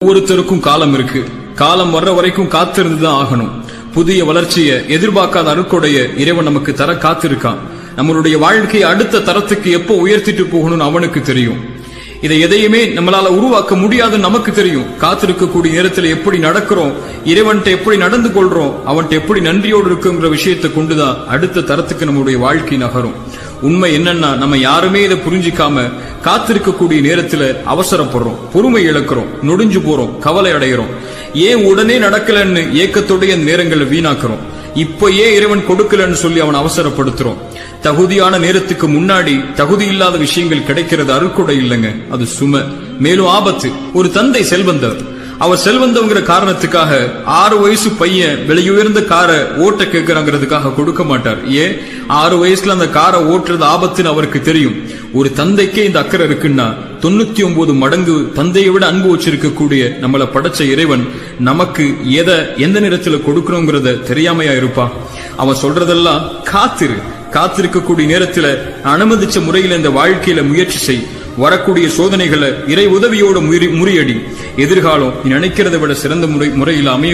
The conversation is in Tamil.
ஒவ்வொருத்தருக்கும் காலம் இருக்கு. காலம் வர்ற வரைக்கும் காத்திருந்துதான் ஆகணும். புதிய வளர்ச்சியை எதிர்பார்க்காத அருட்கொடைய இறைவன் நமக்கு தர காத்திருக்கான். நம்மளுடைய வாழ்க்கையை அடுத்த தரத்துக்கு எப்போ உயர்த்திட்டு போகணும்னு அவனுக்கு தெரியும். இதை எதையுமே நம்மளால உருவாக்க முடியாதுன்னு நமக்கு தெரியும். காத்திருக்கக்கூடிய நேரத்தில் எப்படி நடக்கிறோம், இறைவன்கிட்ட எப்படி நடந்து கொள்றோம், அவன்கிட்ட எப்படி நன்றியோடு இருக்குங்கிற விஷயத்தை கொண்டுதான் அடுத்த தரத்துக்கு நம்முடைய வாழ்க்கை நகரும். உண்மை என்னன்னா, நம்ம யாருமே இதை புரிஞ்சிக்காம காத்திருக்கக்கூடிய நேரத்துல அவசரப்படுறோம், பொறுமை இழக்கிறோம், நொடிஞ்சு போறோம், கவலை அடைகிறோம். ஏன் உடனே நடக்கலன்னு ஏக்கத்தோடைய நேரங்களை வீணாக்குறோம். இப்ப ஏன் இறைவன் கொடுக்கலன்னு சொல்லி அவன் அவசரப்படுத்துறோம். தகுதியான நேரத்துக்கு முன்னாடி தகுதி இல்லாத விஷயங்கள் கிடைக்கிறது அருட்கொடை இல்லைங்க, அது சுமை, மேலும் ஆபத்து. ஒரு தந்தை செல்வந்தர், அவர் செல்வந்தவங்கிற காரணத்துக்காக 6 வயசு பையன் விலையுயர்ந்த காரை ஓட்ட கேட்கிறாங்கிறதுக்காக கொடுக்க மாட்டார். ஏன்? 6 வயசுல அந்த காரை ஓட்டுறது ஆபத்துன்னு அவருக்கு தெரியும். ஒரு தந்தைக்கே இந்த அக்கறை இருக்குன்னா 99 மடங்கு தந்தையை விட அன்பு வச்சிருக்கக்கூடிய நம்மளை படைச்ச இறைவன் நமக்கு எந்த நேரத்துல கொடுக்கணுங்கிறத தெரியாமையா இருப்பா? அவன் சொல்றதெல்லாம் காத்திருக்கக்கூடிய நேரத்துல அனுமதிச்ச முறையில இந்த வாழ்க்கையில முயற்சி செய். வரக்கூடிய சோதனைகளை இறை உதவியோட முறியடி. எதிர்காலம் நீ நினைக்கிறதை விட சிறந்த முறையில் அமையும்.